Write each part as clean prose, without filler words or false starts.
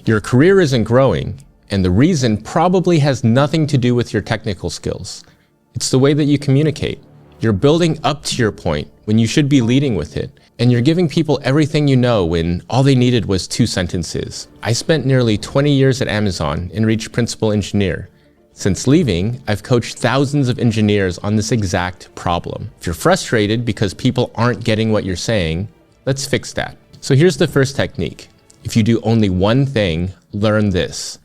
Your career isn't growing, and the reason probably has nothing to do with your technical skills. It's the way that you communicate. You're building up to your point when you should be leading with it, and you're giving people everything you know when all they needed was 2 sentences. I spent nearly 20 years at Amazon and reached principal engineer. Since leaving, I've coached thousands of engineers on this exact problem. If you're frustrated because people aren't getting what you're saying, let's fix that. So here's the first technique. If you do only one thing, learn this.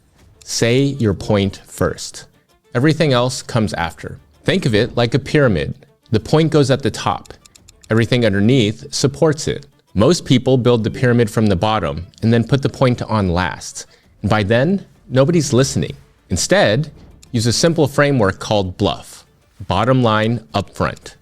Say your point first. Everything else comes after. Think of it like a pyramid. The point goes at the top. Everything underneath supports it. Most people build the pyramid from the bottom and then put the point on last. And by then, nobody's listening. Instead, use a simple framework called BLUF, bottom line up front.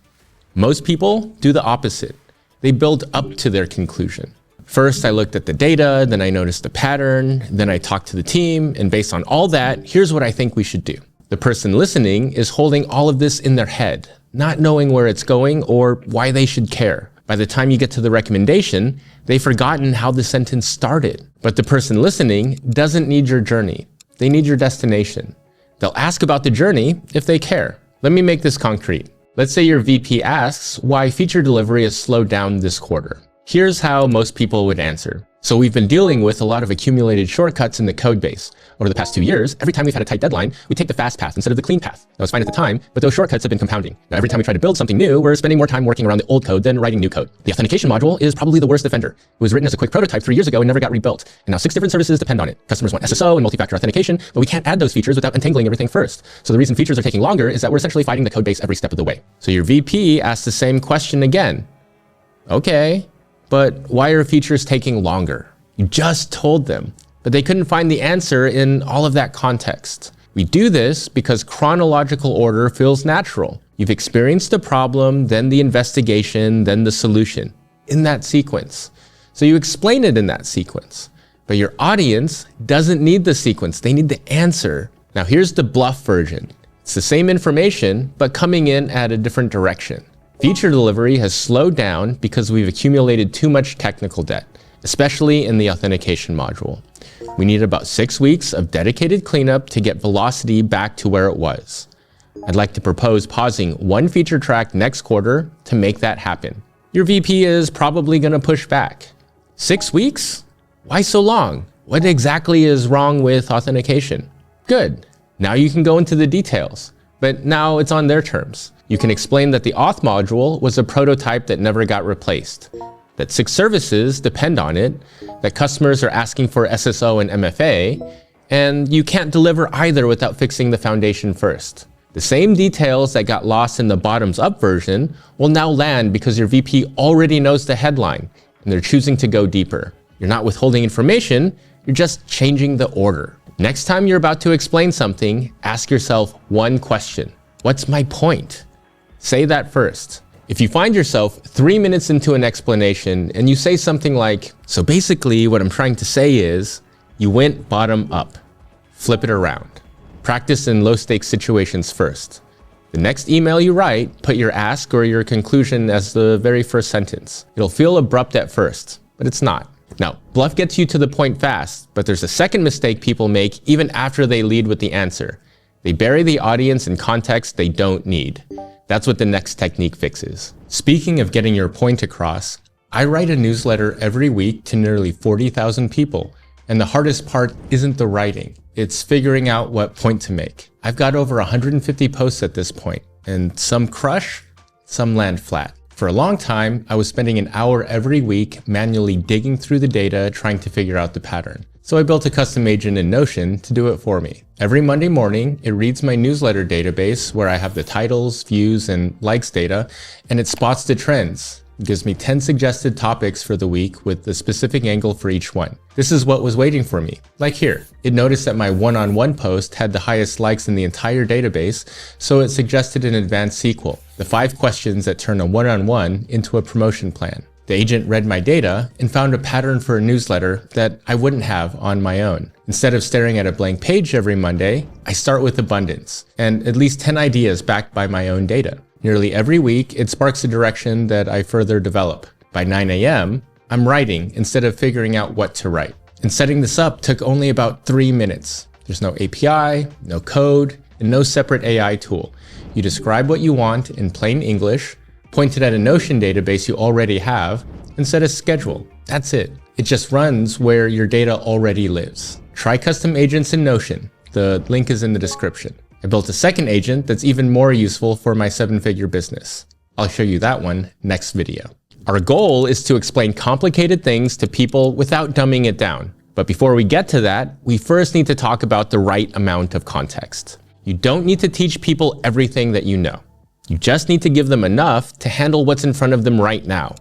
Most people do the opposite. They build up to their conclusion. First, I looked at the data, then I noticed the pattern, then I talked to the team, and based on all that, here's what I think we should do. The person listening is holding all of this in their head, not knowing where it's going or why they should care. By the time you get to the recommendation, they've forgotten how the sentence started. But the person listening doesn't need your journey. They need your destination. They'll ask about the journey if they care. Let me make this concrete. Let's say your VP asks why feature delivery has slowed down this quarter. Here's how most people would answer. So we've been dealing with a lot of accumulated shortcuts in the code base. Over the past 2 years, every time we've had a tight deadline, we take the fast path instead of the clean path. That was fine at the time, but those shortcuts have been compounding. Now, every time we try to build something new, we're spending more time working around the old code than writing new code. The authentication module is probably the worst offender. It was written as a quick prototype 3 years ago and never got rebuilt. And now 6 different services depend on it. Customers want SSO and multi-factor authentication, but we can't add those features without entangling everything first. So the reason features are taking longer is that we're essentially fighting the code base every step of the way. So your VP asks the same question again. Okay, but why are features taking longer? You just told them, but they couldn't find the answer in all of that context. We do this because chronological order feels natural. You've experienced the problem, then the investigation, then the solution, in that sequence. So you explain it in that sequence, but your audience doesn't need the sequence, they need the answer. Now here's the BLUF version. It's the same information, but coming in at a different direction. Feature delivery has slowed down because we've accumulated too much technical debt, especially in the authentication module. We need about 6 weeks of dedicated cleanup to get velocity back to where it was. I'd like to propose pausing one feature track next quarter to make that happen. Your VP is probably going to push back. 6 weeks? Why so long? What exactly is wrong with authentication? Good. Now you can go into the details, but now it's on their terms. You can explain that the auth module was a prototype that never got replaced, that 6 services depend on it, that customers are asking for SSO and MFA, and you can't deliver either without fixing the foundation first. The same details that got lost in the bottoms-up version will now land because your VP already knows the headline, and they're choosing to go deeper. You're not withholding information, you're just changing the order. Next time you're about to explain something, ask yourself one question. What's my point? Say that first. If you find yourself 3 minutes into an explanation and you say something like, so basically what I'm trying to say is, you went bottom up. Flip it around. Practice in low stakes situations first. The next email you write, put your ask or your conclusion as the very first sentence. It'll feel abrupt at first, but it's not. Now, BLUF gets you to the point fast, but there's a second mistake people make even after they lead with the answer. They bury the audience in context they don't need. That's what the next technique fixes. Speaking of getting your point across, I write a newsletter every week to nearly 40,000 people, and the hardest part isn't the writing. It's figuring out what point to make. I've got over 150 posts at this point, and some crush, some land flat. For a long time, I was spending an hour every week manually digging through the data trying to figure out the pattern. So I built a custom agent in Notion to do it for me. Every Monday morning, it reads my newsletter database where I have the titles, views, and likes data, and it spots the trends. It gives me 10 suggested topics for the week with a specific angle for each one. This is what was waiting for me. Like here, it noticed that my one-on-one post had the highest likes in the entire database, so it suggested an advanced sequel, the 5 questions that turn a one-on-one into a promotion plan. The agent read my data and found a pattern for a newsletter that I wouldn't have on my own. Instead of staring at a blank page every Monday, I start with abundance and at least 10 ideas backed by my own data. Nearly every week, it sparks a direction that I further develop. By 9 a.m., I'm writing instead of figuring out what to write. And setting this up took only about 3 minutes. There's no API, no code, and no separate AI tool. You describe what you want in plain English, point it at a Notion database you already have, and set a schedule. That's it. It just runs where your data already lives. Try custom agents in Notion. The link is in the description. I built a second agent that's even more useful for my 7-figure business. I'll show you that one next video. Our goal is to explain complicated things to people without dumbing it down. But before we get to that, we first need to talk about the right amount of context. You don't need to teach people everything that you know. You just need to give them enough to handle what's in front of them right now.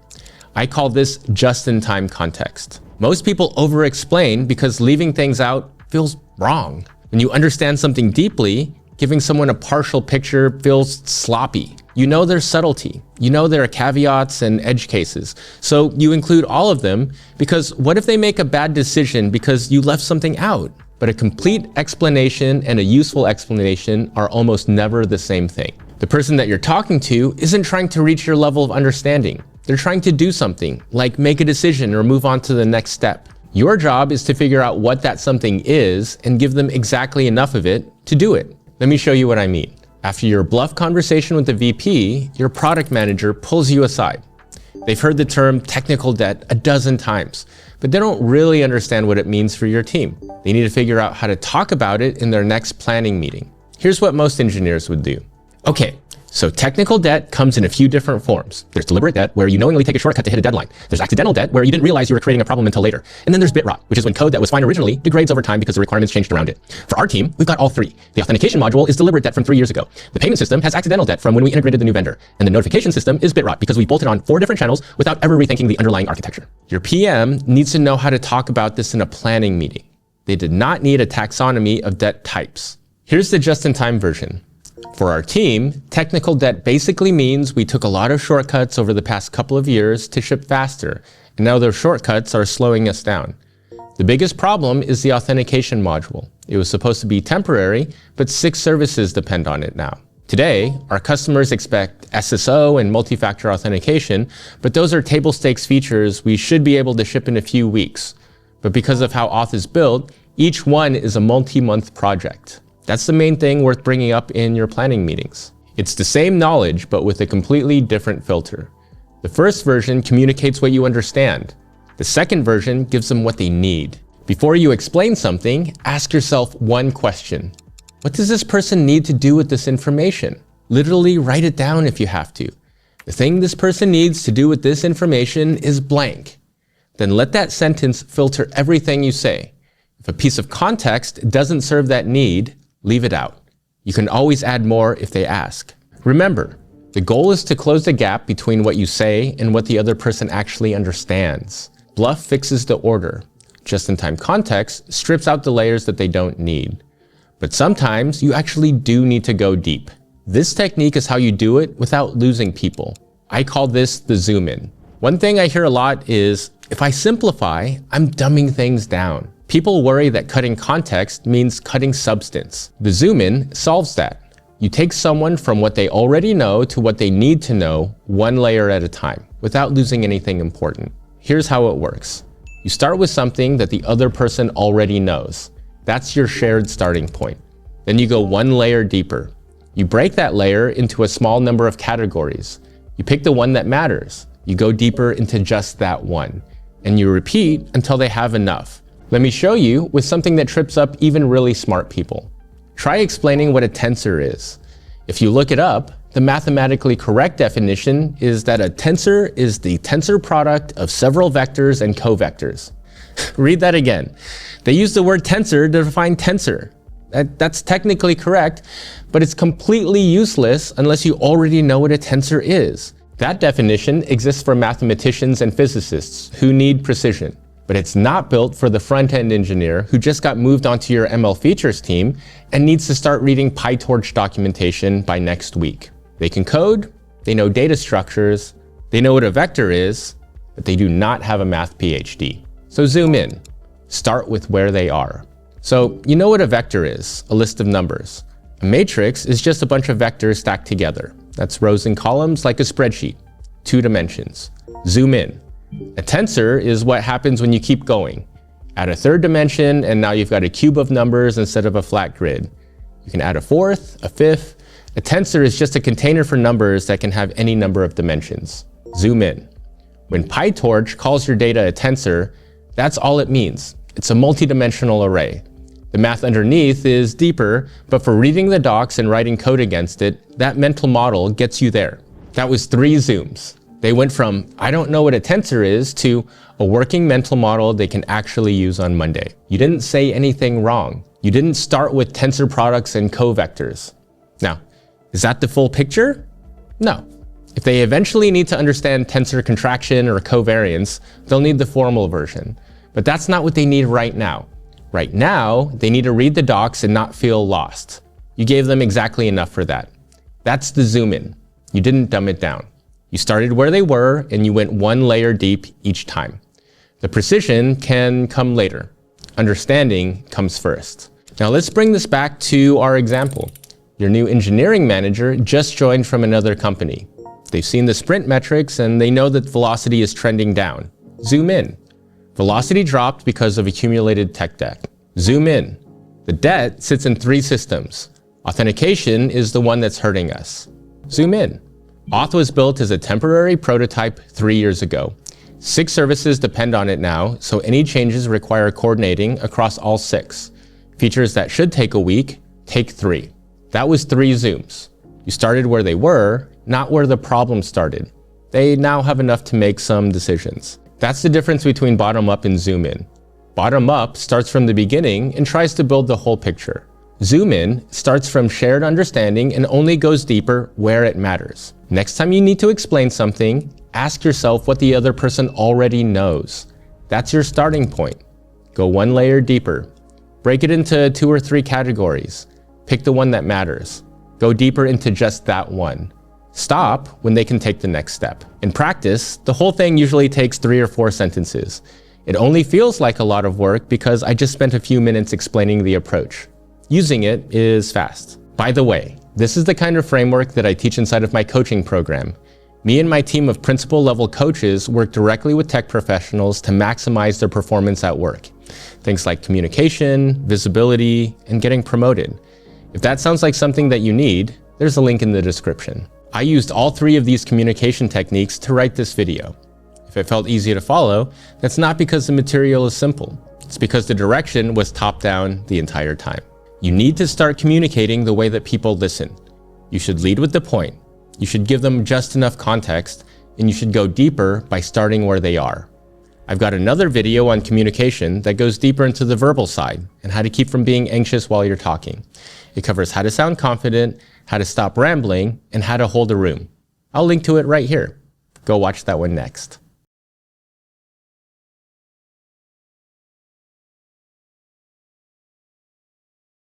I call this just-in-time context. Most people over-explain because leaving things out feels wrong. When you understand something deeply, giving someone a partial picture feels sloppy. You know their subtlety. You know there are caveats and edge cases. So you include all of them because what if they make a bad decision because you left something out? But a complete explanation and a useful explanation are almost never the same thing. The person that you're talking to isn't trying to reach your level of understanding. They're trying to do something, like make a decision or move on to the next step. Your job is to figure out what that something is and give them exactly enough of it to do it. Let me show you what I mean. After your BLUF conversation with the VP, your product manager pulls you aside. They've heard the term technical debt a dozen times, but they don't really understand what it means for your team. They need to figure out how to talk about it in their next planning meeting. Here's what most engineers would do. Okay, so technical debt comes in a few different forms. There's deliberate debt, where you knowingly take a shortcut to hit a deadline. There's accidental debt, where you didn't realize you were creating a problem until later. And then there's bit rot, which is when code that was fine originally degrades over time because the requirements changed around it. For our team, we've got all three. The authentication module is deliberate debt from 3 years ago. The payment system has accidental debt from when we integrated the new vendor. And the notification system is bit rot because we bolted on 4 different channels without ever rethinking the underlying architecture. Your PM needs to know how to talk about this in a planning meeting. They did not need a taxonomy of debt types. Here's the just-in-time version. For our team, technical debt basically means we took a lot of shortcuts over the past couple of years to ship faster, and now those shortcuts are slowing us down. The biggest problem is the authentication module. It was supposed to be temporary, but 6 services depend on it now. Today, our customers expect SSO and multi-factor authentication, but those are table stakes features we should be able to ship in a few weeks. But because of how Auth is built, each one is a multi-month project. That's the main thing worth bringing up in your planning meetings. It's the same knowledge, but with a completely different filter. The first version communicates what you understand. The second version gives them what they need. Before you explain something, ask yourself one question. What does this person need to do with this information? Literally write it down if you have to. The thing this person needs to do with this information is blank. Then let that sentence filter everything you say. If a piece of context doesn't serve that need, leave it out. You can always add more if they ask. Remember, the goal is to close the gap between what you say and what the other person actually understands. BLUF fixes the order. Just-in-time context strips out the layers that they don't need. But sometimes you actually do need to go deep. This technique is how you do it without losing people. I call this the zoom in. One thing I hear a lot is, if I simplify, I'm dumbing things down. People worry that cutting context means cutting substance. The zoom in solves that. You take someone from what they already know to what they need to know, one layer at a time, without losing anything important. Here's how it works. You start with something that the other person already knows. That's your shared starting point. Then you go one layer deeper. You break that layer into a small number of categories. You pick the one that matters. You go deeper into just that one. And you repeat until they have enough. Let me show you with something that trips up even really smart people. Try explaining what a tensor is. If you look it up, the mathematically correct definition is that a tensor is the tensor product of several vectors and covectors. Read that again. They use the word tensor to define tensor. That's technically correct, but it's completely useless unless you already know what a tensor is. That definition exists for mathematicians and physicists who need precision. But it's not built for the front-end engineer who just got moved onto your ML features team and needs to start reading PyTorch documentation by next week. They can code, they know data structures, they know what a vector is, but they do not have a math PhD. So zoom in. Start with where they are. So you know what a vector is, a list of numbers. A matrix is just a bunch of vectors stacked together. That's rows and columns like a spreadsheet, 2 dimensions. Zoom in. A tensor is what happens when you keep going. Add a third dimension, and now you've got a cube of numbers instead of a flat grid. You can add a fourth, a fifth. A tensor is just a container for numbers that can have any number of dimensions. Zoom in. When PyTorch calls your data a tensor, that's all it means. It's a multi-dimensional array. The math underneath is deeper, but for reading the docs and writing code against it, that mental model gets you there. That was 3 zooms. They went from, I don't know what a tensor is, to a working mental model they can actually use on Monday. You didn't say anything wrong. You didn't start with tensor products and covectors. Now, is that the full picture? No. If they eventually need to understand tensor contraction or covariance, they'll need the formal version. But that's not what they need right now. Right now, they need to read the docs and not feel lost. You gave them exactly enough for that. That's the zoom in. You didn't dumb it down. You started where they were and you went 1 layer deep each time. The precision can come later. Understanding comes first. Now let's bring this back to our example. Your new engineering manager just joined from another company. They've seen the sprint metrics and they know that velocity is trending down. Zoom in. Velocity dropped because of accumulated tech debt. Zoom in. The debt sits in 3 systems. Authentication is the one that's hurting us. Zoom in. Auth was built as a temporary prototype 3 years ago. 6 services depend on it now, so any changes require coordinating across all 6. Features that should take a week take 3. That was 3 zooms. You started where they were, not where the problem started. They now have enough to make some decisions. That's the difference between bottom up and zoom in. Bottom up starts from the beginning and tries to build the whole picture. Zoom in starts from shared understanding and only goes deeper where it matters. Next time you need to explain something, ask yourself what the other person already knows. That's your starting point. Go 1 layer deeper. Break it into 2 or 3 categories. Pick the one that matters. Go deeper into just that one. Stop when they can take the next step. In practice, the whole thing usually takes 3 or 4 sentences. It only feels like a lot of work because I just spent a few minutes explaining the approach. Using it is fast. By the way, this is the kind of framework that I teach inside of my coaching program. Me and my team of principal level coaches work directly with tech professionals to maximize their performance at work. Things like communication, visibility, and getting promoted. If that sounds like something that you need, there's a link in the description. I used all 3 of these communication techniques to write this video. If it felt easy to follow, that's not because the material is simple. It's because the direction was top down the entire time. You need to start communicating the way that people listen. You should lead with the point. You should give them just enough context, and you should go deeper by starting where they are. I've got another video on communication that goes deeper into the verbal side and how to keep from being anxious while you're talking. It covers how to sound confident, how to stop rambling, and how to hold a room. I'll link to it right here. Go watch that one next.